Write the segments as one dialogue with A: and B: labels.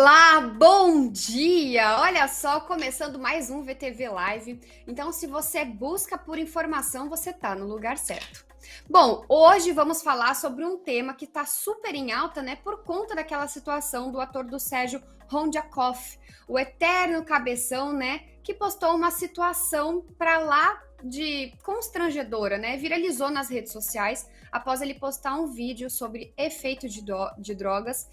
A: Olá, bom dia! Olha só, começando mais um VTV Live. Então, se você busca por informação, você tá no lugar certo. Bom, hoje vamos falar sobre um tema que tá super em alta, né, por conta daquela situação do ator do Sérgio Rondjakov, o eterno cabeção, né, que postou uma situação pra lá de constrangedora, né? Viralizou nas redes sociais após ele postar um vídeo sobre efeito de drogas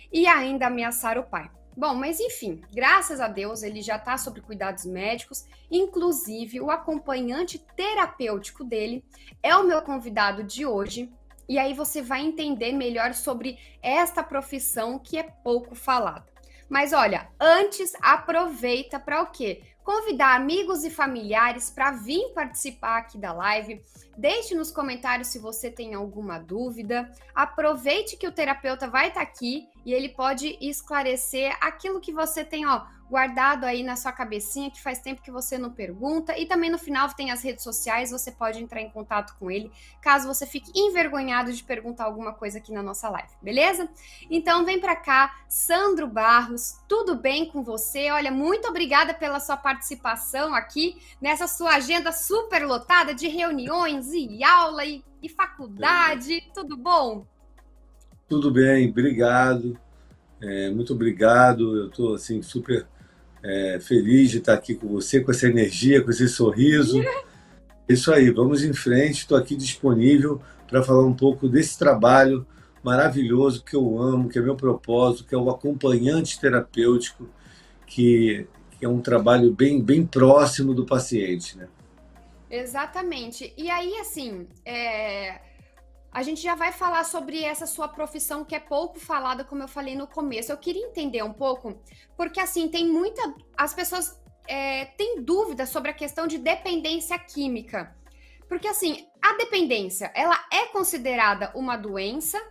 A: e ainda ameaçar o pai. Bom, mas enfim, graças a Deus ele já está sob cuidados médicos, inclusive o acompanhante terapêutico dele é o meu convidado de hoje, e aí você vai entender melhor sobre esta profissão que é pouco falada. Mas olha, antes aproveita para o quê? Convidar amigos e familiares para vir participar aqui da live. Deixe nos comentários se você tem alguma dúvida. Aproveite que o terapeuta vai estar aqui e ele pode esclarecer aquilo que você tem, guardado aí na sua cabecinha, que faz tempo que você não pergunta. E também no final tem as redes sociais, você pode entrar em contato com ele, caso você fique envergonhado de perguntar alguma coisa aqui na nossa live, beleza? Então vem para cá, Sandro Barros, tudo bem com você? Olha, muito obrigada pela sua participação aqui nessa sua agenda super lotada de reuniões e aula e faculdade, tudo bom?
B: Tudo bem, obrigado. Muito obrigado. Eu estou assim, super feliz de estar aqui com você, com essa energia, com esse sorriso. Isso aí, vamos em frente. Estou aqui disponível para falar um pouco desse trabalho maravilhoso que eu amo, que é meu propósito, que é o acompanhante terapêutico, que é um trabalho bem próximo do paciente, né?
A: Exatamente. E aí, assim, a gente já vai falar sobre essa sua profissão que é pouco falada, como eu falei no começo. Eu queria entender um pouco, porque assim, as pessoas têm dúvidas sobre a questão de dependência química. Porque assim, a dependência, ela é considerada uma doença,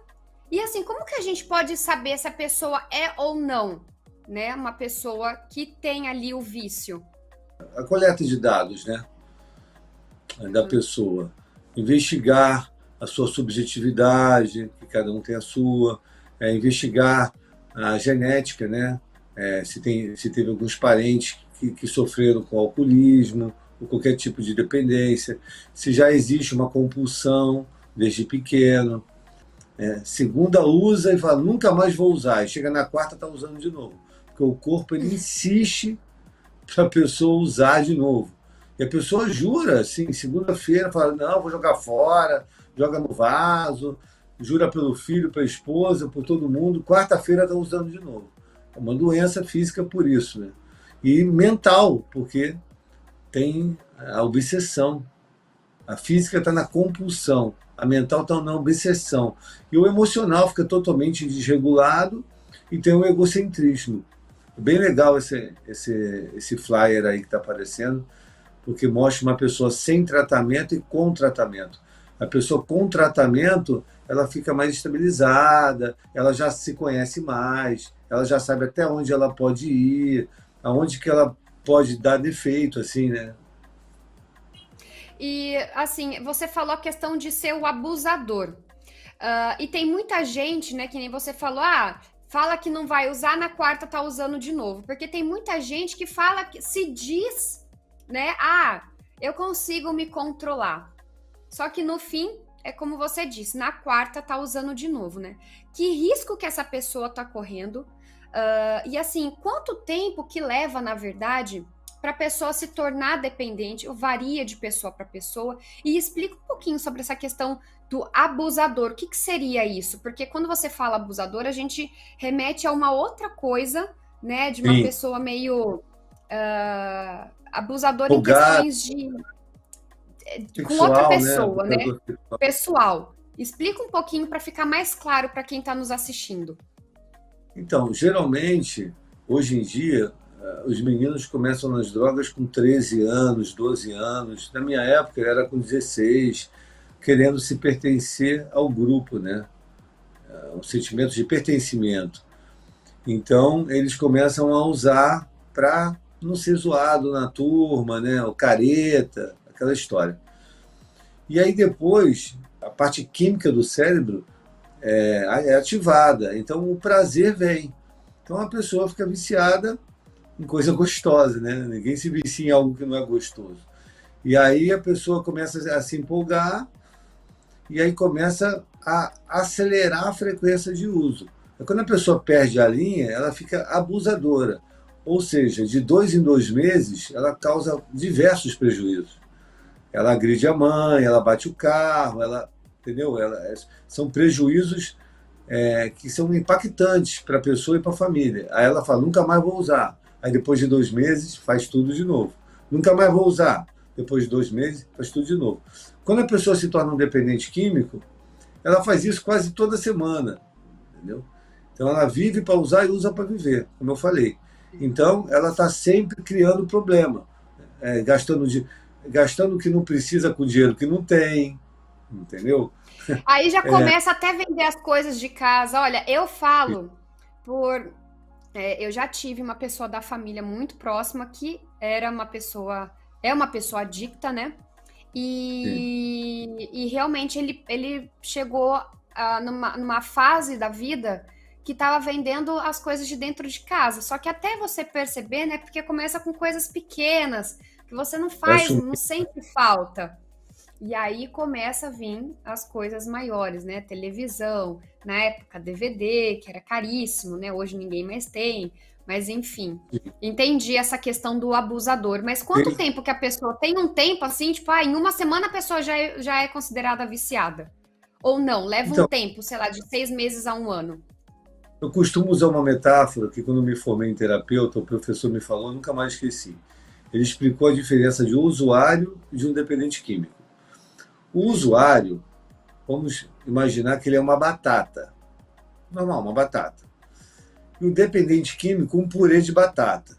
A: e assim, como que a gente pode saber se a pessoa é ou não, né, uma pessoa que tem ali o vício?
B: A coleta de dados, né, da pessoa, investigar a sua subjetividade, que cada um tem a sua, investigar a genética, né? Se teve alguns parentes que sofreram com alcoolismo ou qualquer tipo de dependência, se já existe uma compulsão desde pequeno. Segunda usa e fala, nunca mais vou usar, e chega na quarta está usando de novo, porque o corpo ele insiste para a pessoa usar de novo. E a pessoa jura, assim, segunda-feira, fala, não, vou jogar fora, joga no vaso, jura pelo filho, pela esposa, por todo mundo, quarta-feira está usando de novo. É uma doença física por isso, né? E mental, porque tem a obsessão. A física está na compulsão, a mental está na obsessão. E o emocional fica totalmente desregulado e tem o egocentrismo. Bem legal esse flyer aí que está aparecendo, porque mostra uma pessoa sem tratamento e com tratamento. A pessoa com tratamento, ela fica mais estabilizada, ela já se conhece mais, ela já sabe até onde ela pode ir, aonde que ela pode dar defeito, assim, né?
A: E assim, você falou a questão de ser o abusador. E tem muita gente, né, que nem você falou, fala que não vai usar, na quarta tá usando de novo. Porque tem muita gente que fala, que se diz, né, eu consigo me controlar. Só que no fim, é como você disse, na quarta tá usando de novo, né? Que risco que essa pessoa tá correndo? E assim, quanto tempo que leva, na verdade, para a pessoa se tornar dependente? Varia de pessoa para pessoa. E explica um pouquinho sobre essa questão do abusador. O que seria isso? Porque quando você fala abusador, a gente remete a uma outra coisa, né? De uma
B: Sim.
A: pessoa meio abusador em
B: Folgado,
A: questões com outra
B: sexual, né?
A: pessoa, né?
B: Abusador sexual.
A: Pessoal. Explica um pouquinho para ficar mais claro para quem está nos assistindo.
B: Então, geralmente, hoje em dia, os meninos começam nas drogas com 13 anos, 12 anos. Na minha época, era com 16, querendo se pertencer ao grupo, né? Um sentimento de pertencimento. Então, eles começam a usar para não ser zoado na turma, né? O careta, aquela história. E aí depois, a parte química do cérebro é ativada. Então, o prazer vem. Então a pessoa fica viciada em coisa gostosa, né? Ninguém se vicia em algo que não é gostoso. E aí a pessoa começa a se empolgar e aí começa a acelerar a frequência de uso. Quando a pessoa perde a linha, ela fica abusadora. Ou seja, de 2 em 2 meses, ela causa diversos prejuízos. Ela agride a mãe, ela bate o carro, ela, entendeu? São prejuízos que são impactantes para a pessoa e para a família. Aí ela fala, nunca mais vou usar. Aí depois de 2 meses, faz tudo de novo. Nunca mais vou usar. Depois de 2 meses, faz tudo de novo. Quando a pessoa se torna um dependente químico, ela faz isso quase toda semana, entendeu? Então ela vive para usar e usa para viver, como eu falei. Então ela está sempre criando problema, gastando o que não precisa com dinheiro que não tem, entendeu?
A: Aí já começa até a vender as coisas de casa. Olha, eu falo por. Eu já tive uma pessoa da família muito próxima que era uma pessoa. É uma pessoa adicta, né?
B: Sim.
A: E realmente ele chegou numa fase da vida que estava vendendo as coisas de dentro de casa. Só que até você perceber, né? Porque começa com coisas pequenas, que você não faz, não sente falta. E aí começa a vir as coisas maiores, né? Televisão, na época DVD, que era caríssimo, né? Hoje ninguém mais tem. Mas enfim, entendi essa questão do abusador. Mas quanto tempo que a pessoa tem um tempo assim, tipo, em uma semana a pessoa já é considerada viciada? Ou não? Leva um
B: Então,
A: tempo, sei lá, de 6 meses a um ano.
B: eu costumo usar uma metáfora que quando me formei em terapeuta, o professor me falou, eu nunca mais esqueci. Ele explicou a diferença de um usuário e de um dependente químico. O usuário, vamos imaginar que ele é uma batata. Normal, uma batata. E o dependente químico, um purê de batata.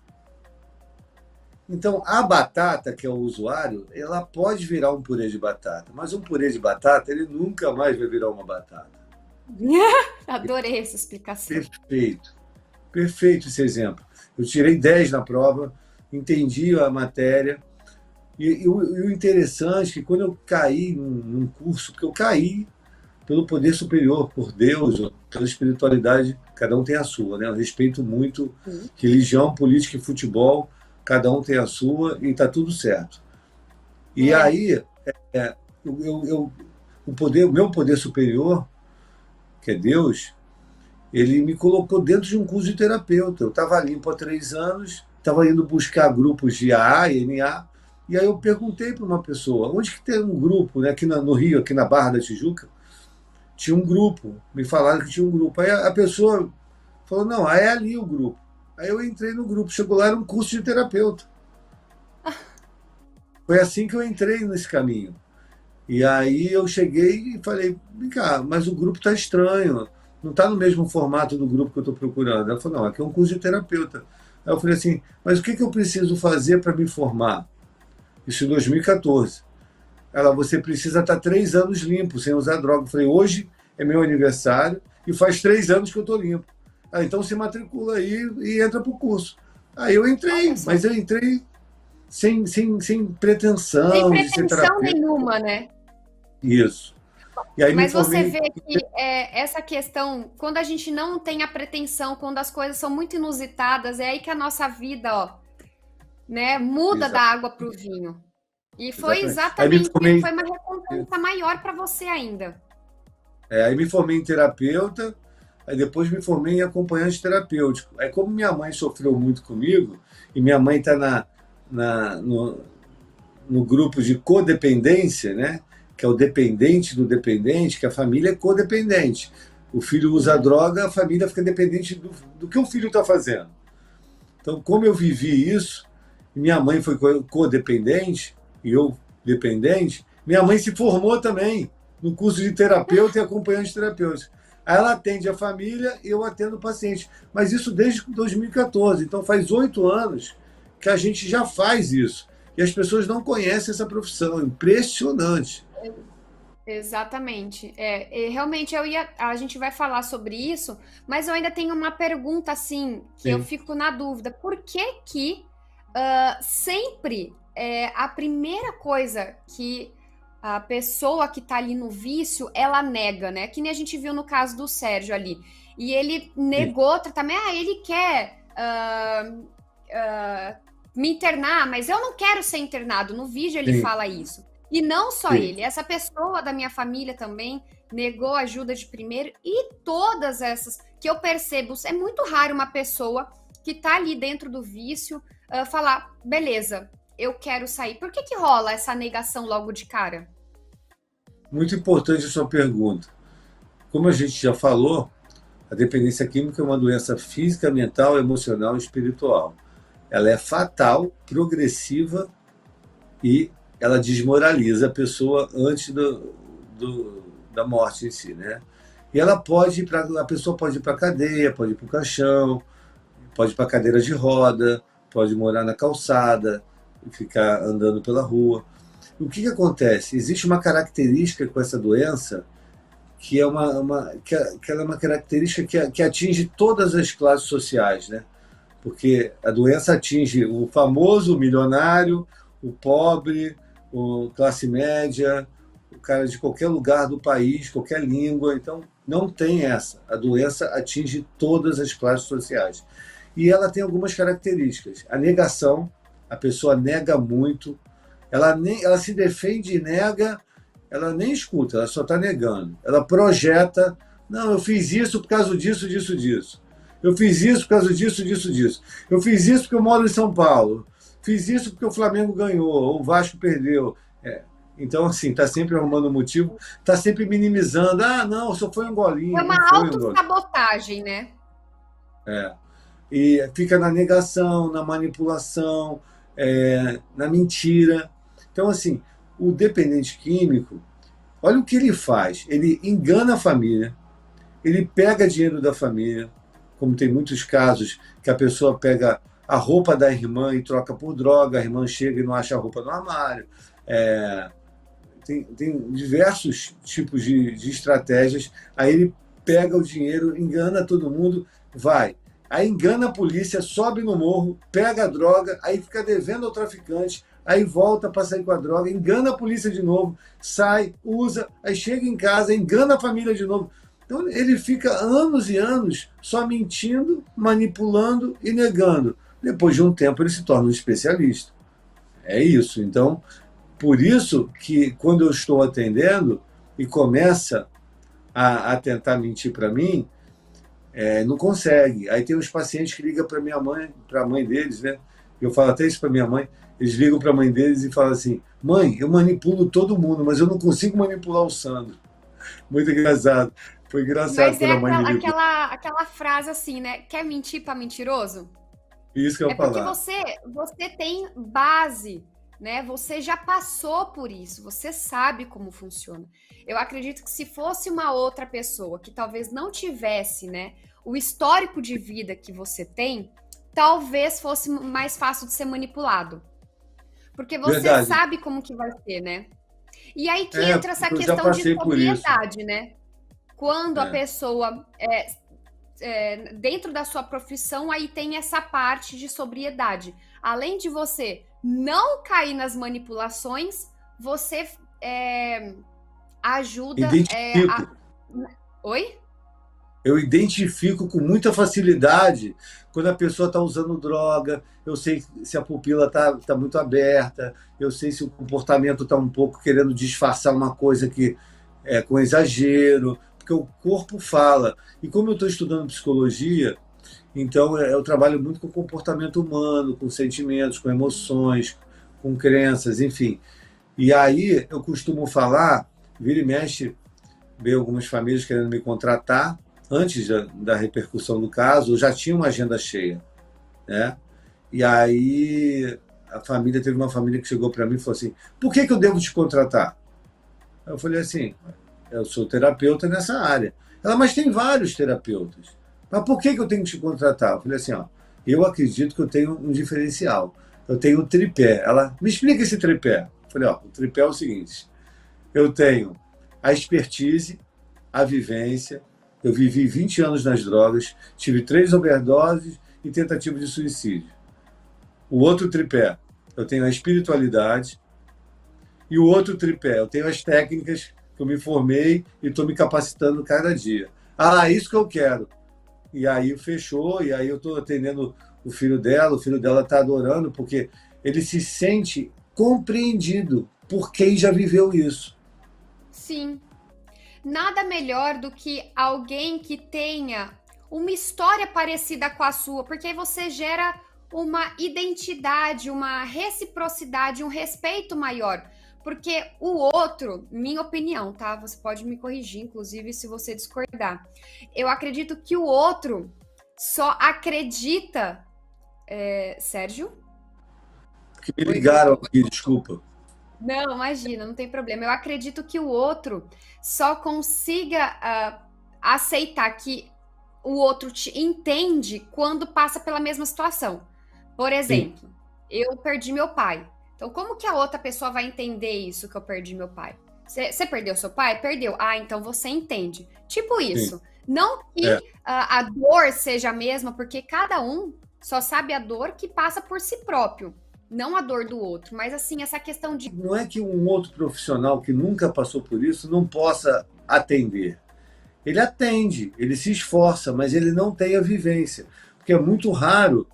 B: Então, a batata, que é o usuário, ela pode virar um purê de batata, mas um purê de batata, ele nunca mais vai virar uma batata.
A: Adorei essa explicação.
B: Perfeito. Perfeito esse exemplo. Eu tirei 10 na prova, entendi a matéria. E o interessante é que quando eu caí num curso, porque eu caí pelo poder superior, por Deus, pela espiritualidade, cada um tem a sua, né? Eu respeito muito religião, política e futebol, cada um tem a sua e está tudo certo. E aí, o meu poder superior, que é Deus, ele me colocou dentro de um curso de terapeuta. Eu estava limpo há 3 anos, estava indo buscar grupos de AA e NA, e aí eu perguntei para uma pessoa, onde que tem um grupo, né, aqui no Rio, aqui na Barra da Tijuca, tinha um grupo, me falaram que tinha um grupo. Aí a pessoa falou, não, é ali o grupo. Aí eu entrei no grupo, chegou lá, era um curso de terapeuta. Foi assim que eu entrei nesse caminho. E aí eu cheguei e falei, vem cá, mas o grupo está estranho, não está no mesmo formato do grupo que eu estou procurando. Ela falou, não, aqui é um curso de terapeuta. Aí eu falei assim, mas o que eu preciso fazer para me formar? Isso em 2014. Ela, você precisa estar 3 anos limpo, sem usar droga. Eu falei, hoje é meu aniversário e faz 3 anos que eu estou limpo. Ela, então se matricula aí e entra para o curso. Aí eu entrei, mas eu entrei sem pretensão de ser terapeuta.
A: Nenhuma, né?
B: Isso. E aí
A: mas você vê que essa questão, quando a gente não tem a pretensão, quando as coisas são muito inusitadas, é aí que a nossa vida, ó, né, muda da água para o vinho. E foi exatamente, foi uma recompensa maior para você ainda.
B: Aí me formei em terapeuta, aí depois me formei em acompanhante terapêutico. Aí como minha mãe sofreu muito comigo, e minha mãe está no grupo de codependência, né? Que é o dependente do dependente, que a família é codependente. O filho usa droga, a família fica dependente do que o filho está fazendo. Então, como eu vivi isso, minha mãe foi codependente, e eu dependente, minha mãe se formou também no curso de terapeuta e acompanhante terapêutico. Aí ela atende a família e eu atendo o paciente. Mas isso desde 2014. Então, faz 8 anos que a gente já faz isso. E as pessoas não conhecem essa profissão. Impressionante.
A: Exatamente. Realmente a gente vai falar sobre isso, mas eu ainda tenho uma pergunta assim, que eu fico na dúvida. Por que sempre a primeira coisa que a pessoa que está ali no vício, ela nega, né? Que nem a gente viu no caso do Sérgio ali. e ele negou o tratamento. Ele quer me internar, mas eu não quero ser internado. No vídeo ele fala isso. E não só ele, essa pessoa da minha família também negou ajuda de primeiro, e todas essas que eu percebo, é muito raro uma pessoa que tá ali dentro do vício falar, beleza, eu quero sair. Por que rola essa negação logo de cara?
B: Muito importante a sua pergunta. Como a gente já falou, a dependência química é uma doença física, mental, emocional e espiritual. Ela é fatal, progressiva e ela desmoraliza a pessoa antes da morte em si, né? E ela a pessoa pode ir para a cadeia, pode ir para o caixão, pode ir para a cadeira de roda, pode morar na calçada e ficar andando pela rua. O que acontece? Existe uma característica com essa doença que ela é uma característica que atinge todas as classes sociais, né? Porque a doença atinge o famoso milionário, o pobre, o classe média, o cara de qualquer lugar do país, qualquer língua. Então, não tem essa. A doença atinge todas as classes sociais. E ela tem algumas características. A negação, a pessoa nega muito, ela se defende e nega, ela nem escuta, ela só está negando. Ela projeta, não, eu fiz isso por causa disso, disso, disso. Eu fiz isso por causa disso, disso, disso. Eu fiz isso porque eu moro em São Paulo. Fiz isso porque o Flamengo ganhou, ou o Vasco perdeu. Então, assim, está sempre arrumando motivo, está sempre minimizando. Ah, não, só foi um golinho.
A: É uma autossabotagem, né?
B: E fica na negação, na manipulação, na mentira. Então, assim, o dependente químico, olha o que ele faz. Ele engana a família, ele pega dinheiro da família, como tem muitos casos que a pessoa pega a roupa da irmã e troca por droga, a irmã chega e não acha a roupa no armário. Tem diversos tipos de estratégias. Aí ele pega o dinheiro, engana todo mundo, vai. Aí engana a polícia, sobe no morro, pega a droga, aí fica devendo ao traficante, aí volta para sair com a droga, engana a polícia de novo, sai, usa, aí chega em casa, engana a família de novo. Então ele fica anos e anos só mentindo, manipulando e negando. Depois de um tempo ele se torna um especialista. É isso. Então, por isso que quando eu estou atendendo e começa a tentar mentir para mim, não consegue. Aí tem uns pacientes que ligam para minha mãe, para a mãe deles, né? Eu falo até isso para minha mãe. Eles ligam para a mãe deles e falam assim: mãe, eu manipulo todo mundo, mas eu não consigo manipular o Sandro. Muito engraçado. Foi engraçado.
A: Mas aquela frase assim, né? Quer mentir para mentiroso?
B: Isso que eu falar.
A: Porque você tem base, né? Você já passou por isso, você sabe como funciona. Eu acredito que se fosse uma outra pessoa que talvez não tivesse, né, o histórico de vida que você tem, talvez fosse mais fácil de ser manipulado. Porque você sabe como que vai ser, né? E aí que entra essa questão de sobriedade, né? Quando a pessoa dentro da sua profissão, aí tem essa parte de sobriedade. Além de você não cair nas manipulações, você ajuda... Oi?
B: Eu identifico com muita facilidade quando a pessoa está usando droga, eu sei se a pupila está muito aberta, eu sei se o comportamento está um pouco querendo disfarçar uma coisa que é com exagero, porque o corpo fala. E como eu estou estudando psicologia, então eu trabalho muito com comportamento humano, com sentimentos, com emoções, com crenças, enfim. E aí eu costumo falar, vira e mexe, ver algumas famílias querendo me contratar. Antes da repercussão do caso, eu já tinha uma agenda cheia, né? E aí teve uma família que chegou para mim e falou assim: por que eu devo te contratar? Eu falei assim: eu sou terapeuta nessa área. Ela: mas tem vários terapeutas. Mas por que eu tenho que te contratar? Eu falei assim: eu acredito que eu tenho um diferencial. Eu tenho um tripé. Ela: me explica esse tripé. Eu falei: o tripé é o seguinte: eu tenho a expertise, a vivência. Eu vivi 20 anos nas drogas, tive 3 overdoses e tentativa de suicídio. O outro tripé, eu tenho a espiritualidade. E o outro tripé, eu tenho as técnicas que eu me formei e estou me capacitando cada dia. Isso que eu quero. E aí fechou, e aí eu estou atendendo o filho dela está adorando, porque ele se sente compreendido por quem já viveu isso.
A: Sim. Nada melhor do que alguém que tenha uma história parecida com a sua, porque aí você gera uma identidade, uma reciprocidade, um respeito maior. Porque o outro, minha opinião, tá? Você pode me corrigir, inclusive, se você discordar. Eu acredito que o outro só acredita. Sérgio?
B: Que me
A: Oi,
B: ligaram
A: voltou.
B: aqui, desculpa.
A: Não, imagina, não tem problema. Eu acredito que o outro só consiga aceitar que o outro te entende quando passa pela mesma situação. Por
B: Sim,
A: exemplo, eu perdi meu pai. Então, como que a outra pessoa vai entender isso que eu perdi meu pai? Você perdeu seu pai? Perdeu. Ah, então você entende. Tipo
B: sim.
A: isso. Não
B: É,
A: que a dor seja a mesma, porque cada um só sabe a dor que passa por si próprio, não a dor do outro. Mas assim, essa questão de
B: não é que um outro profissional que nunca passou por isso não possa atender. Ele atende, ele se esforça, mas ele não tem a vivência. Porque é muito raro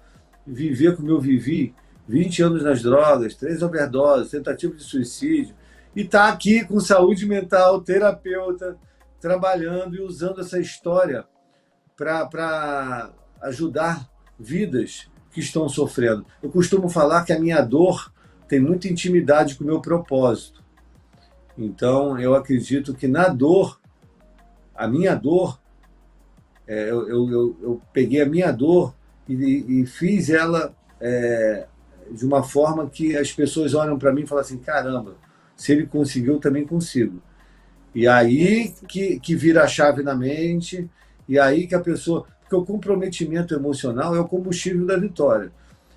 B: viver como eu vivi, 20 anos nas drogas, 3 overdoses, tentativa de suicídio, e estar aqui com saúde mental, terapeuta, trabalhando e usando essa história para ajudar vidas que estão sofrendo. Eu costumo falar que a minha dor tem muita intimidade com o meu propósito. Então, eu acredito que na dor, a minha dor, eu peguei a minha dor e fiz ela de uma forma que as pessoas olham para mim e falam assim: caramba, se ele conseguiu, eu também consigo. E aí
A: isso.
B: que vira a chave na mente, e aí que a pessoa. Porque o comprometimento emocional é o combustível da vitória.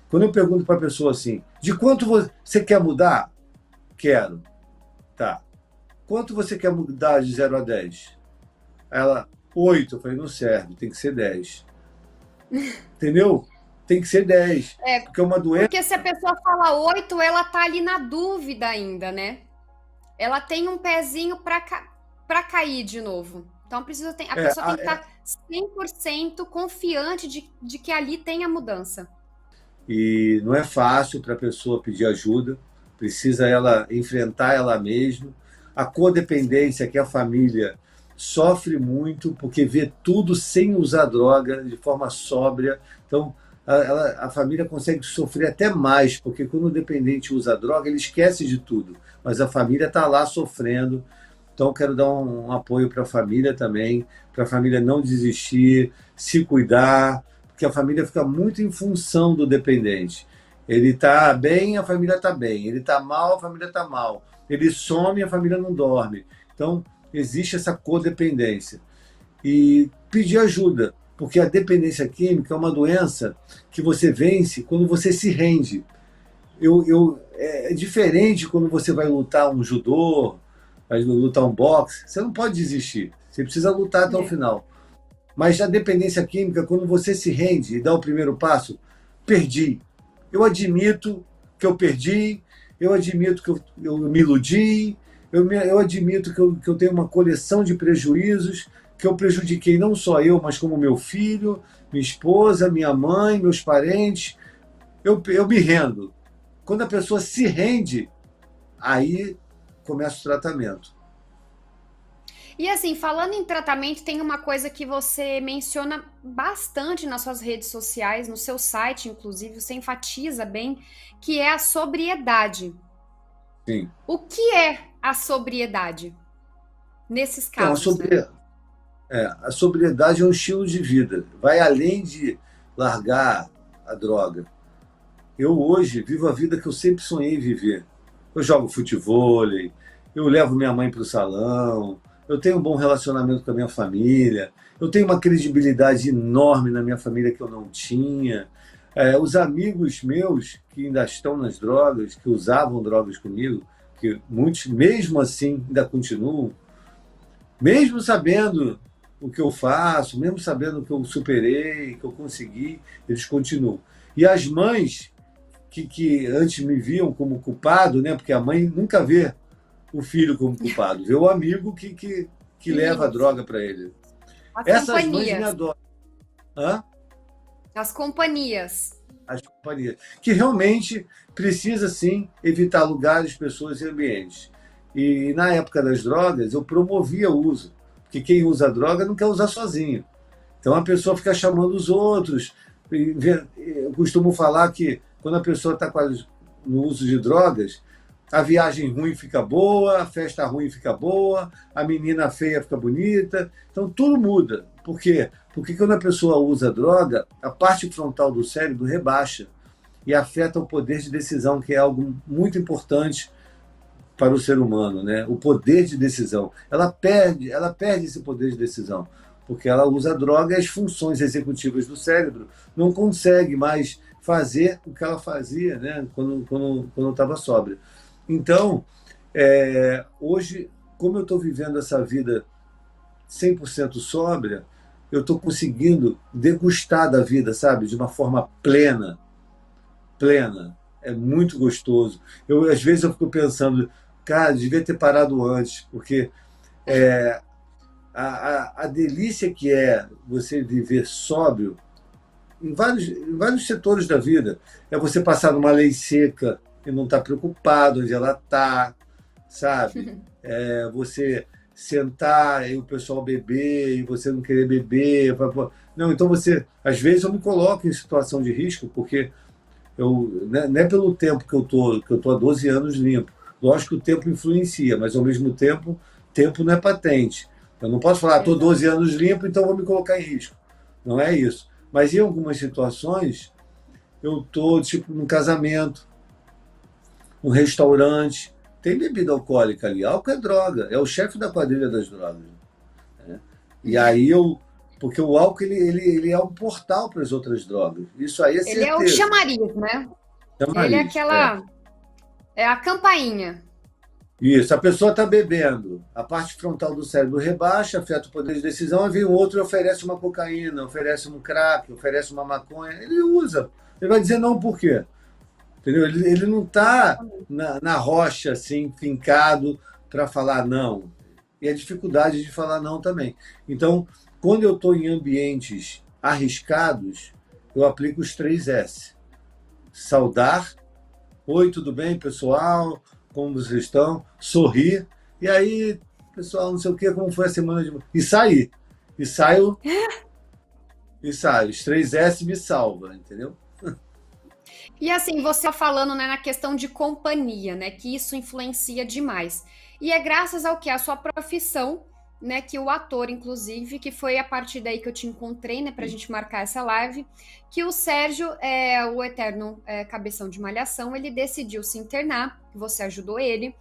B: Quando eu pergunto para a pessoa assim: de quanto você quer mudar? Quero. Tá. Quanto você quer mudar de 0 a 10? Ela, 8. Eu falei: não serve, tem que ser 10. Entendeu? Tem que ser 10.
A: É,
B: Porque é uma doença.
A: porque se a pessoa fala 8, ela tá ali na dúvida ainda, né? Ela tem um pezinho para cair de novo. Então a
B: É,
A: pessoa tem que estar 100% confiante de que ali tem a mudança.
B: e não é fácil para a pessoa pedir ajuda, precisa ela enfrentar ela mesma. A codependência, que a família sofre muito, porque vê tudo sem usar droga, de forma sóbria. Então, a família consegue sofrer até mais, porque quando o dependente usa droga, ele esquece de tudo, mas a família está lá sofrendo. Então, quero dar um apoio para a família também, para a família não desistir, se cuidar, porque a família fica muito em função do dependente. Ele está bem, a família está bem. Ele está mal, a família está mal. Ele some, a família não dorme. Então, existe essa codependência. E pedir ajuda, porque a dependência química é uma doença que você vence quando você se rende. É diferente quando você vai lutar um judô, vai lutar um boxe. Você não pode desistir. Você precisa lutar até o
A: É.
B: final. Mas a dependência química, quando você se rende e dá o primeiro passo, perdi. Eu admito que eu perdi, eu admito que eu me iludi, eu admito que eu tenho uma coleção de prejuízos, que eu prejudiquei não só eu, mas como meu filho, minha esposa, minha mãe, meus parentes. Eu me rendo. Quando a pessoa se rende, aí começa o tratamento.
A: E assim, falando em tratamento, tem uma coisa que você menciona bastante nas suas redes sociais, no seu site, inclusive, você enfatiza bem, que é a sobriedade.
B: Sim.
A: O que é a sobriedade nesses
B: Então,
A: casos, né?
B: a sobriedade é um estilo de vida. Vai além de largar a droga. Eu hoje vivo a vida que eu sempre sonhei viver. Eu jogo futevôlei, eu levo minha mãe para o salão, eu tenho um bom relacionamento com a minha família, eu tenho uma credibilidade enorme na minha família que eu não tinha. Os amigos meus que ainda estão nas drogas, que usavam drogas comigo, que muitos, mesmo assim, ainda continuam, mesmo sabendo o que eu faço, mesmo sabendo o que eu superei, que eu consegui, eles continuam. E as mães que antes me viam como culpado, né? Porque a mãe nunca vê o filho como culpado, vê o amigo que leva a
A: Isso,
B: droga para ele.
A: a
B: Essas mães me
A: companhia.
B: adoram. Hã?
A: As companhias.
B: As companhias. Que realmente precisa, sim, evitar lugares, pessoas e ambientes. E na época das drogas, eu promovia o uso. Porque quem usa droga não quer usar sozinho. Então a pessoa fica chamando os outros. Eu costumo falar que quando a pessoa está no uso de drogas, a viagem ruim fica boa, a festa ruim fica boa, a menina feia fica bonita. Então tudo muda. Por quê? Porque quando a pessoa usa droga, a parte frontal do cérebro rebaixa e afeta o poder de decisão, que é algo muito importante para o ser humano, né? O poder de decisão. Ela perde esse poder de decisão, porque ela usa a droga e as funções executivas do cérebro não consegue mais fazer o que ela fazia, né? Quando estava sóbria. Então, hoje, como eu estou vivendo essa vida 100% sóbria, eu estou conseguindo degustar da vida, sabe? De uma forma plena, plena. É muito gostoso. Às vezes eu fico pensando, cara, devia ter parado antes, porque a delícia que é você viver sóbrio em vários setores da vida. É você passar numa lei seca e não estar preocupado onde ela está, sabe? É você sentar e o pessoal beber e você não querer beber. Não, então às vezes eu me coloco em situação de risco, porque não é pelo tempo que eu tô há 12 anos limpo. Lógico que o tempo influencia, mas ao mesmo tempo não é patente. Eu não posso falar, estou 12 anos limpo, então vou me colocar em risco. Não é isso. Mas em algumas situações, eu estou, tipo, num casamento, um restaurante, tem bebida alcoólica ali. Álcool é droga, é o chefe da quadrilha das drogas. Né? E aí porque o álcool ele é um portal para as outras drogas. Isso aí é
A: Ele é o
B: certeza.
A: chamariz, né? Ele é
B: Chamariz,
A: aquela. É a campainha.
B: Isso, a pessoa está bebendo, a parte frontal do cérebro rebaixa, afeta o poder de decisão, e vem o outro e oferece uma cocaína, oferece um crack, oferece uma maconha, ele usa. Ele vai dizer não por quê? Entendeu? Ele não está na rocha, assim, fincado para falar não. E a dificuldade de falar não também. Então, quando eu estou em ambientes arriscados, eu aplico os 3S. Saudar. Oi, tudo bem, pessoal? Como vocês estão? Sorrir. E aí, pessoal, não sei o quê, como foi a semana de... E sair. E saio. Os 3S me salva, entendeu?
A: E assim, você falando, né, na questão de companhia, né, que isso influencia demais. E é graças ao que? A sua profissão, né, que o ator, inclusive, que foi a partir daí que eu te encontrei, né, pra gente marcar essa live, que o Sérgio, o eterno cabeção de malhação, ele decidiu se internar, você ajudou ele,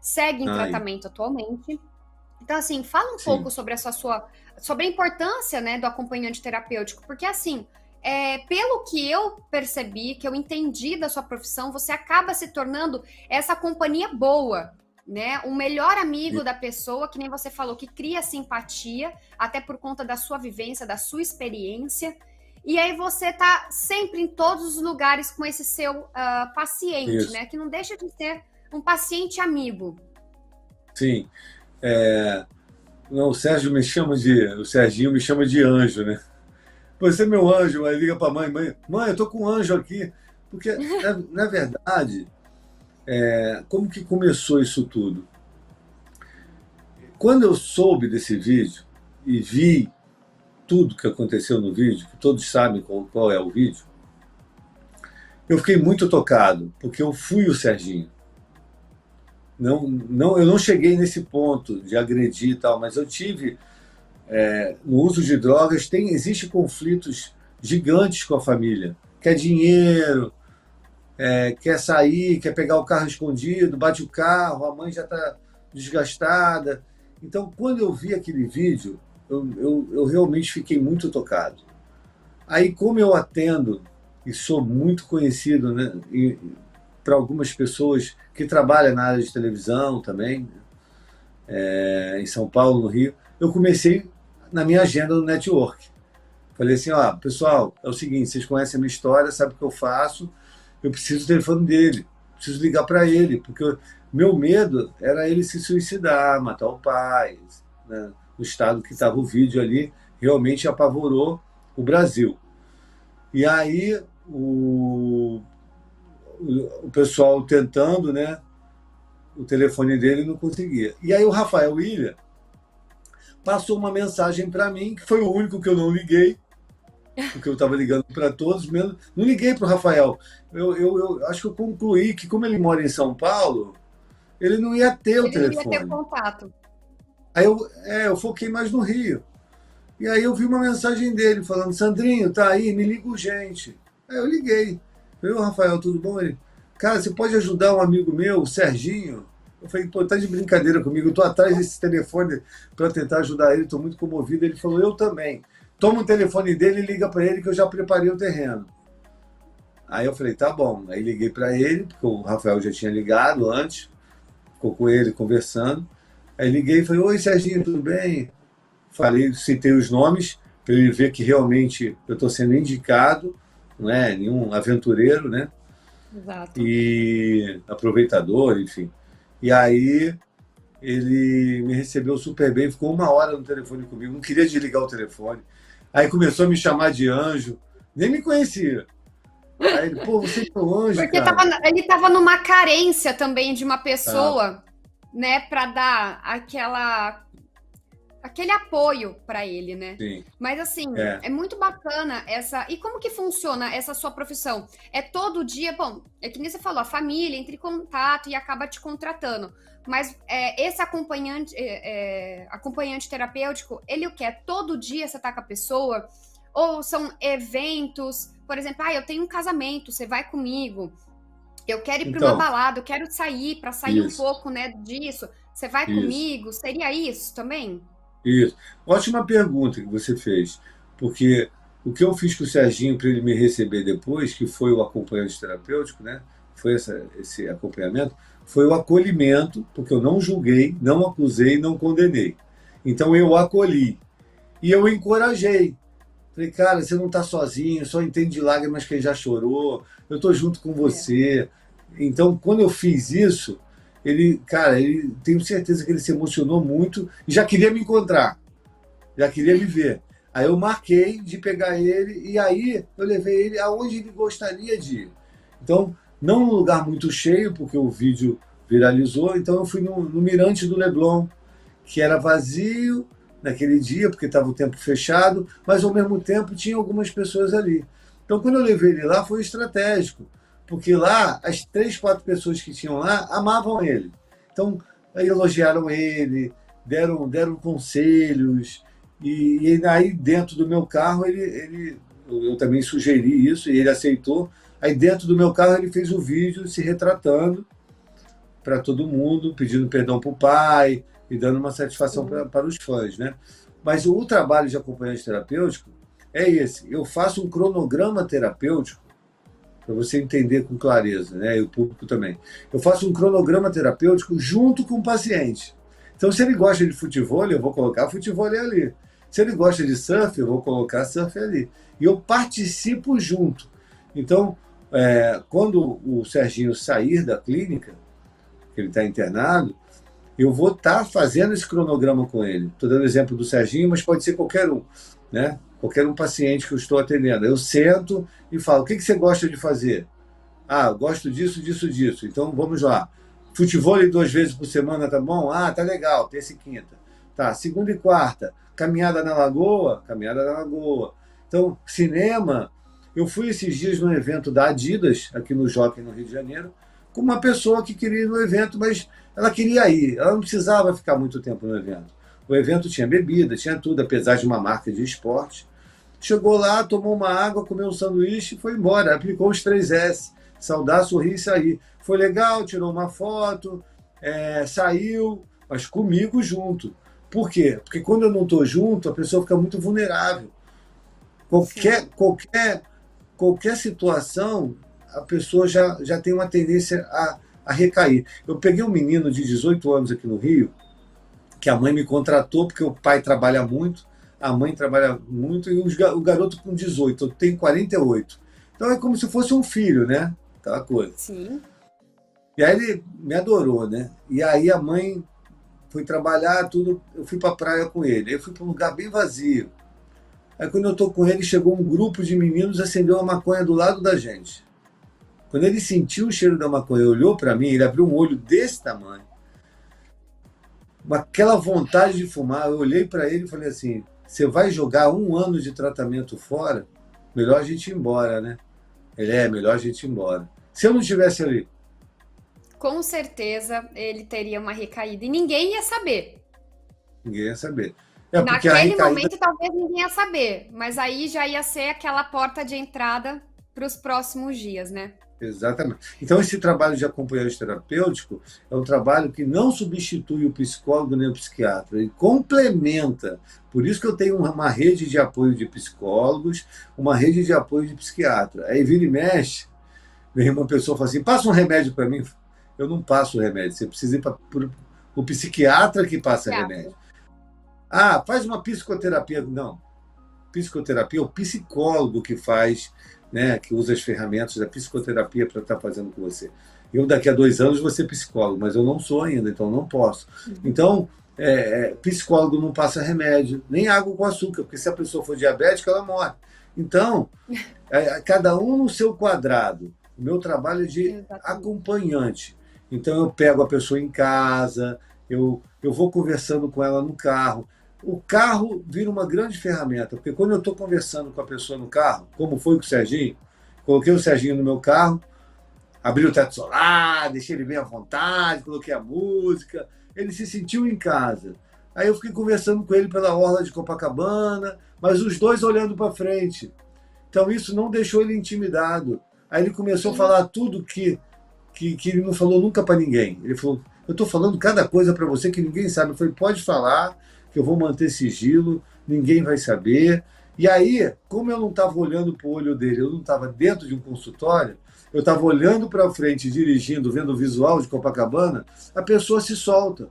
A: segue em tratamento atualmente. Então, assim, fala um pouco sobre sobre a importância, né, do acompanhante terapêutico, porque assim, pelo que eu percebi, que eu entendi da sua profissão, você acaba se tornando essa companhia boa, né? O melhor amigo da pessoa, que nem você falou, que cria simpatia, até por conta da sua vivência, da sua experiência. E aí você tá sempre em todos os lugares com esse seu paciente,
B: Isso.
A: né? Que não deixa de ser um paciente amigo.
B: Sim. Não, o Serginho me chama de anjo, né? Você é meu anjo, aí liga para a mãe, eu tô com um anjo aqui. Porque, na verdade, como que começou isso tudo? Quando eu soube desse vídeo e vi tudo que aconteceu no vídeo, que todos sabem qual é o vídeo, eu fiquei muito tocado, porque eu fui o Serginho. Eu não cheguei nesse ponto de agredir e tal, mas eu tive... no uso de drogas, existe conflitos gigantes com a família. Quer dinheiro, quer sair, quer pegar o carro escondido, bate o carro, a mãe já está desgastada. Então, quando eu vi aquele vídeo, eu realmente fiquei muito tocado. Aí, como eu atendo e sou muito conhecido, né, para algumas pessoas que trabalham na área de televisão também, em São Paulo, no Rio, eu comecei na minha agenda no network. Falei assim, pessoal, é o seguinte, vocês conhecem a minha história, sabem o que eu faço, eu preciso do telefone dele, preciso ligar para ele, porque meu medo era ele se suicidar, matar o pai. Né? O estado que estava o vídeo ali realmente apavorou o Brasil. E aí o pessoal tentando, né? O telefone dele não conseguia. E aí o Rafael Ilha passou uma mensagem para mim, que foi o único que eu não liguei, porque eu estava ligando para todos, mesmo. Não liguei para o Rafael. Eu acho que eu concluí que, como ele mora em São Paulo, ele não ia ter o
A: Ele não ia ter
B: telefone.
A: contato.
B: Aí eu foquei mais no Rio. E aí eu vi uma mensagem dele falando: Sandrinho, tá aí, me liga urgente. Aí eu liguei. Falei: ô Rafael, tudo bom? Ele: cara, você pode ajudar um amigo meu, o Serginho? Eu falei: pô, tá de brincadeira comigo, eu tô atrás desse telefone para tentar ajudar ele, tô muito comovido. Ele falou: eu também. Toma o telefone dele e liga para ele que eu já preparei o terreno. Aí eu falei: tá bom. Aí liguei para ele, porque o Rafael já tinha ligado antes, ficou com ele conversando. Aí liguei e falei: oi Serginho, tudo bem? Falei, citei os nomes, para ele ver que realmente eu estou sendo indicado, não é nenhum aventureiro, né?
A: Exato.
B: E aproveitador, enfim. E aí ele me recebeu super bem, ficou 1 hora no telefone comigo, não queria desligar o telefone. Aí começou a me chamar de anjo, nem me conhecia. Aí ele: pô, você é meu anjo,
A: Porque
B: cara.
A: ele estava numa carência também de uma
B: Tá,
A: pessoa, né, para dar aquele apoio para ele, né?
B: sim,
A: Mas assim,
B: é.
A: é muito bacana essa. E como que funciona essa sua profissão? É todo dia, bom, é que nem você falou, a família entra em contato e acaba te contratando. Mas esse acompanhante terapêutico, ele o quer? Todo dia você tá com a pessoa? Ou são eventos? Por exemplo, eu tenho um casamento, você vai comigo. Eu quero ir para uma
B: Então,
A: balada, eu quero sair para sair um
B: isso,
A: pouco, né, disso. Você vai
B: isso.
A: comigo? Seria isso também?
B: Isso. Ótima pergunta que você fez, porque o que eu fiz com o Serginho para ele me receber depois, que foi o acompanhante terapêutico, né? Foi esse acompanhamento, foi o acolhimento, porque eu não julguei, não acusei, não condenei. Então eu acolhi e eu encorajei. Falei: cara, você não está sozinho, só entende de lágrimas quem já chorou, eu estou junto com
A: É.
B: você. Então, quando eu fiz isso, ele, cara, tenho certeza que ele se emocionou muito e já queria me encontrar, já queria me ver. Aí eu marquei de pegar ele e aí eu levei ele aonde ele gostaria de ir. Então, não num lugar muito cheio, porque o vídeo viralizou, então eu fui no Mirante do Leblon, que era vazio naquele dia, porque estava o tempo fechado, mas ao mesmo tempo tinha algumas pessoas ali. Então, quando eu levei ele lá, foi estratégico, porque lá, as 3, 4 pessoas que tinham lá amavam ele. Então, aí elogiaram ele, deram conselhos, e aí dentro do meu carro, eu também sugeri isso, e ele aceitou. Aí dentro do meu carro ele fez o vídeo se retratando para todo mundo, pedindo perdão para o pai e dando uma satisfação
A: Sim.
B: para os fãs, né? Mas o trabalho de acompanhante terapêutico é esse. Eu faço um cronograma terapêutico para você entender com clareza, né? E o público também. Eu faço um cronograma terapêutico junto com o paciente. Então, se ele gosta de futebol, eu vou colocar futebol ali. Se ele gosta de surf, eu vou colocar surf ali. E eu participo junto. Então, quando o Serginho sair da clínica, que ele está internado, eu vou estar fazendo esse cronograma com ele. Estou dando exemplo do Serginho, mas pode ser qualquer um, né? Qualquer um paciente que eu estou atendendo. Eu sento e falo: o que você gosta de fazer? Ah, eu gosto disso, disso, disso. Então vamos lá. Futebol 2 vezes por semana, tá bom? Ah, tá legal, terça e quinta. Tá, segunda e quarta. Caminhada na lagoa? Caminhada na lagoa. Então, cinema. Eu fui esses dias num evento da Adidas, aqui no Jockey, no Rio de Janeiro, com uma pessoa que queria ir no evento, mas ela queria ir. Ela não precisava ficar muito tempo no evento. O evento tinha bebida, tinha tudo, apesar de uma marca de esporte. Chegou lá, tomou uma água, comeu um sanduíche e foi embora. Aplicou os 3S. Saudar, sorrir e sair. Foi legal, tirou uma foto, saiu, mas comigo junto. Por quê? Porque quando eu não estou junto, a pessoa fica muito vulnerável. Qualquer,
A: Sim.
B: qualquer, qualquer situação, a pessoa já tem uma tendência a recair. Eu peguei um menino de 18 anos aqui no Rio, que a mãe me contratou, porque o pai trabalha muito, a mãe trabalha muito, e o garoto com 18, eu tenho 48. Então é como se fosse um filho, né? Aquela coisa.
A: Sim.
B: E aí ele me adorou, né? E aí a mãe foi trabalhar, tudo, eu fui para a praia com ele. Eu fui para um lugar bem vazio. Aí quando eu estou com ele, chegou um grupo de meninos, acendeu a maconha do lado da gente. Quando ele sentiu o cheiro da maconha, olhou para mim, ele abriu um olho desse tamanho, aquela vontade de fumar. Eu olhei para ele e falei assim: você vai jogar 1 ano de tratamento fora? Melhor a gente ir embora, né? Ele melhor a gente ir embora. Se eu não estivesse ali,
A: Com certeza ele teria uma recaída e ninguém ia saber.
B: ninguém ia saber. Porque a
A: Naquele
B: recaída.
A: momento talvez ninguém ia saber, mas aí já ia ser aquela porta de entrada para os próximos dias, né?
B: Exatamente. Então, esse trabalho de acompanhamento terapêutico é um trabalho que não substitui o psicólogo nem o psiquiatra, ele complementa. Por isso que eu tenho uma rede de apoio de psicólogos, uma rede de apoio de psiquiatra. Aí vira e mexe, vem uma pessoa e fala assim: passa um remédio para mim. Eu não passo o remédio, você precisa ir para o psiquiatra que passa remédio. Ah, faz uma psicoterapia. Não. Psicoterapia é o psicólogo que faz, né, que usa as ferramentas da psicoterapia para estar fazendo com você. Eu, daqui a 2 anos, vou ser psicólogo, mas eu não sou ainda, então não posso. Então, psicólogo não passa remédio, nem água com açúcar, porque se a pessoa for diabética, ela morre. Então, cada um no seu quadrado. O meu trabalho é de acompanhante. Então, eu pego a pessoa em casa, eu vou conversando com ela no carro. O carro vira uma grande ferramenta, porque quando eu estou conversando com a pessoa no carro, como foi com o Serginho, coloquei o Serginho no meu carro, abri o teto solar, deixei ele bem à vontade, coloquei a música, ele se sentiu em casa. Aí eu fiquei conversando com ele pela orla de Copacabana, mas os dois olhando para frente. Então isso não deixou ele intimidado. Aí ele começou a falar tudo que ele não falou nunca para ninguém. Ele falou: eu estou falando cada coisa para você que ninguém sabe. Eu falei: pode falar, que eu vou manter sigilo, ninguém vai saber. E aí, como eu não estava olhando para o olho dele, eu não estava dentro de um consultório, eu estava olhando para frente, dirigindo, vendo o visual de Copacabana, a pessoa se solta.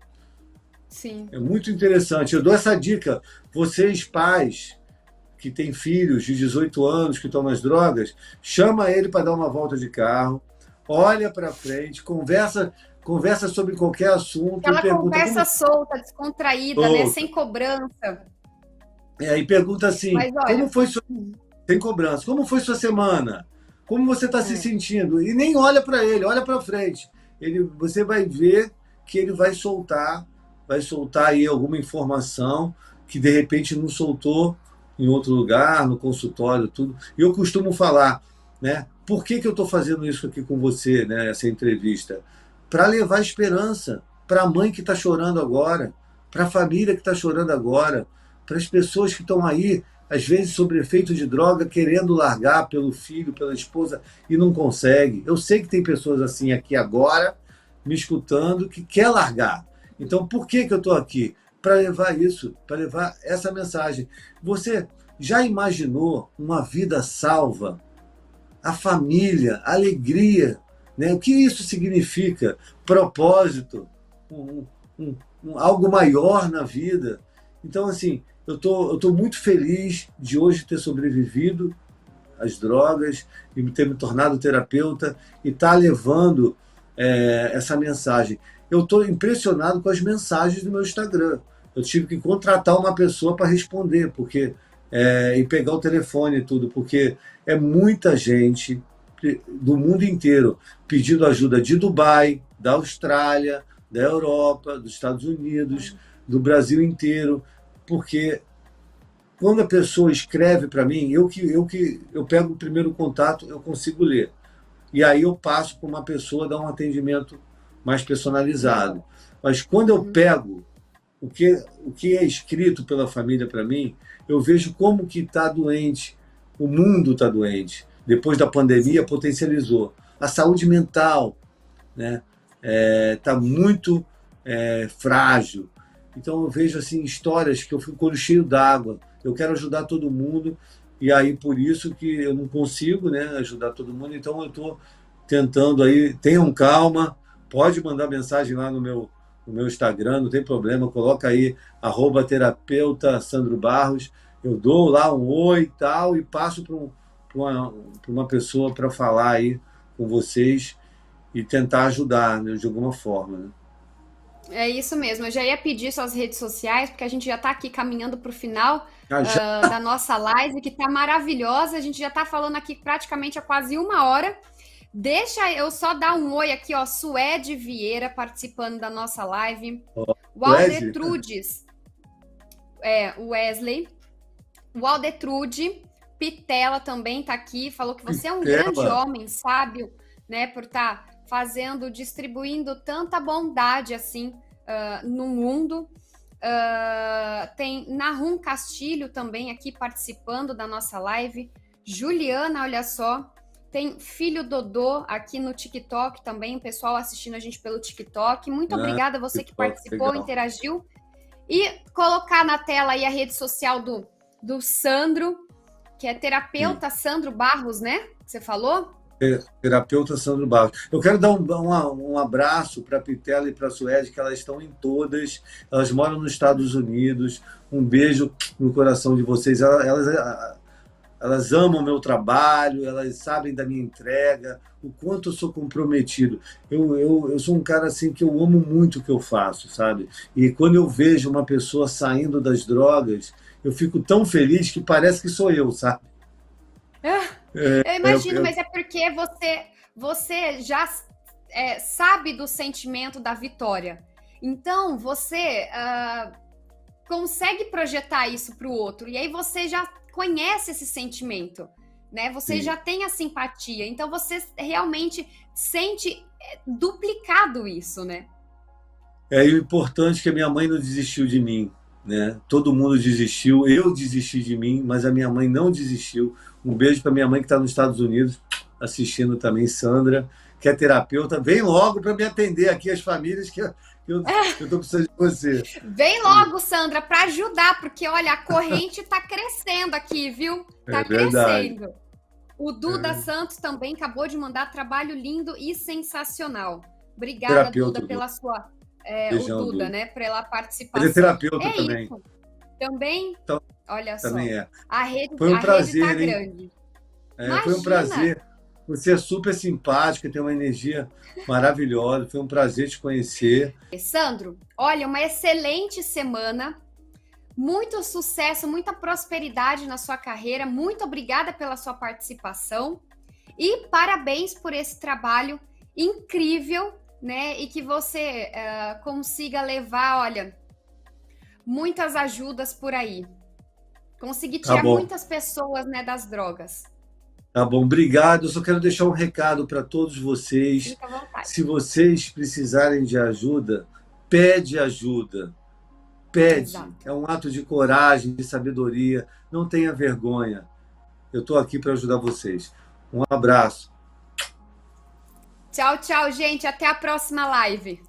A: Sim.
B: É muito interessante. Eu dou essa dica. Vocês, pais, que têm filhos de 18 anos que estão nas drogas, chama ele para dar uma volta de carro, olha para frente, conversa sobre qualquer assunto.
A: Aquela conversa solta, descontraída, né? Sem cobrança.
B: E pergunta assim:
A: mas, olha,
B: como foi sem cobrança, como foi sua semana? Como você está se sentindo? E nem olha para ele, olha para frente. Você vai ver que ele vai soltar aí alguma informação que de repente não soltou em outro lugar, no consultório, tudo. E eu costumo falar, né? Por que eu estou fazendo isso aqui com você, né? Essa entrevista? Para levar esperança para a mãe que está chorando agora, para a família que está chorando agora, para as pessoas que estão aí, às vezes sob efeito de droga, querendo largar pelo filho, pela esposa, e não consegue. Eu sei que tem pessoas assim aqui agora, me escutando, que quer largar. Então, por que eu estou aqui? Para levar isso, para levar essa mensagem. Você já imaginou uma vida salva? A família, a alegria, né? O que isso significa? Propósito, algo maior na vida. Então, assim, eu tô muito feliz de hoje ter sobrevivido às drogas e ter me tornado terapeuta e estar levando essa mensagem. Eu estou impressionado com as mensagens do meu Instagram. Eu tive que contratar uma pessoa para responder, e pegar o telefone e tudo, porque é muita gente do mundo inteiro pedindo ajuda, de Dubai, da Austrália, da Europa, dos Estados Unidos, do Brasil inteiro, porque quando a pessoa escreve para mim, eu pego o primeiro contato, eu consigo ler. E aí eu passo para uma pessoa dar um atendimento mais personalizado. Mas quando eu pego o que é escrito pela família para mim, eu vejo como que está doente, o mundo está doente. Depois da pandemia, potencializou. A saúde mental, né, tá muito frágil. Então eu vejo assim histórias que eu fico com o olho cheio d'água. Eu quero ajudar todo mundo e aí por isso que eu não consigo, né, ajudar todo mundo. Então eu estou tentando aí. Tenham calma, pode mandar mensagem lá no meu Instagram, não tem problema. Coloca aí @terapeuta Sandro Barros. Eu dou lá um oi e tal e passo para uma pessoa para falar aí com vocês e tentar ajudar, né, de alguma forma, né?
A: É isso mesmo. Eu já ia pedir suas redes sociais, porque a gente já está aqui caminhando para o final
B: Ah, já?
A: da nossa live, que está maravilhosa. A gente já está falando aqui praticamente há quase 1 hora. Deixa eu só dar um oi aqui, ó. Suede Vieira participando da nossa live.
B: Wesley?
A: Waldetrudes, Wesley. Waldetrude Pitela também tá aqui. Falou que você é um grande
B: Pitela.
A: homem, sábio, né? Por estar fazendo, distribuindo tanta bondade assim no mundo. Tem Nahum Castilho também aqui participando da nossa live. Juliana, olha só. Tem Filho Dodô aqui no TikTok também, o pessoal assistindo a gente pelo TikTok. Muito obrigada a você que participou,
B: Legal.
A: interagiu. E colocar na tela aí a rede social do Sandro, que é terapeuta Sandro Barros, né? Você falou?
B: Terapeuta Sandro Barros. Eu quero dar um abraço para a Pitela e para a Suede, que elas estão em todas, elas moram nos Estados Unidos. Um beijo no coração de vocês. Elas amam o meu trabalho, elas sabem da minha entrega, o quanto eu sou comprometido. Eu sou um cara assim que eu amo muito o que eu faço, sabe? E quando eu vejo uma pessoa saindo das drogas, eu fico tão feliz que parece que sou eu, sabe?
A: Eu imagino, mas é porque você já sabe do sentimento da vitória. Então, você consegue projetar isso para o outro. E aí você já conhece esse sentimento, né? Você
B: Sim.
A: já tem a simpatia. Então, você realmente sente duplicado isso, né?
B: É importante que a minha mãe não desistiu de mim, né? Todo mundo desistiu, eu desisti de mim, mas a minha mãe não desistiu. Um beijo para minha mãe que está nos Estados Unidos, assistindo também, Sandra, que é terapeuta. Vem logo para me atender aqui as famílias que eu estou precisando de você.
A: Vem logo, Sandra, para ajudar, porque olha, a corrente está crescendo aqui, viu? Está crescendo. O Duda Santos também acabou de mandar trabalho lindo e sensacional. Obrigada,
B: Terapeuta,
A: Duda, pela sua.
B: Beijão,
A: o Duda,
B: Duda,
A: né? Pela participação.
B: Ele é terapeuta também.
A: Isso. Também?
B: Então,
A: Olha só.
B: também é.
A: A rede,
B: Foi um prazer,
A: tá
B: hein?
A: grande.
B: Foi um prazer. Você é super simpática, tem uma energia maravilhosa. Foi um prazer te conhecer.
A: Sandro, olha, uma excelente semana. Muito sucesso, muita prosperidade na sua carreira. Muito obrigada pela sua participação. E parabéns por esse trabalho incrível, né? E que você consiga levar, olha, muitas ajudas por aí. Conseguir tirar muitas pessoas, né, das drogas.
B: Tá bom, obrigado. Eu só quero deixar um recado para todos vocês.
A: Fica à vontade.
B: Se vocês precisarem de ajuda, pede ajuda. Pede.
A: Exato.
B: É um ato de coragem, de sabedoria. Não tenha vergonha. Eu estou aqui para ajudar vocês. Um abraço.
A: Tchau, tchau, gente. Até a próxima live.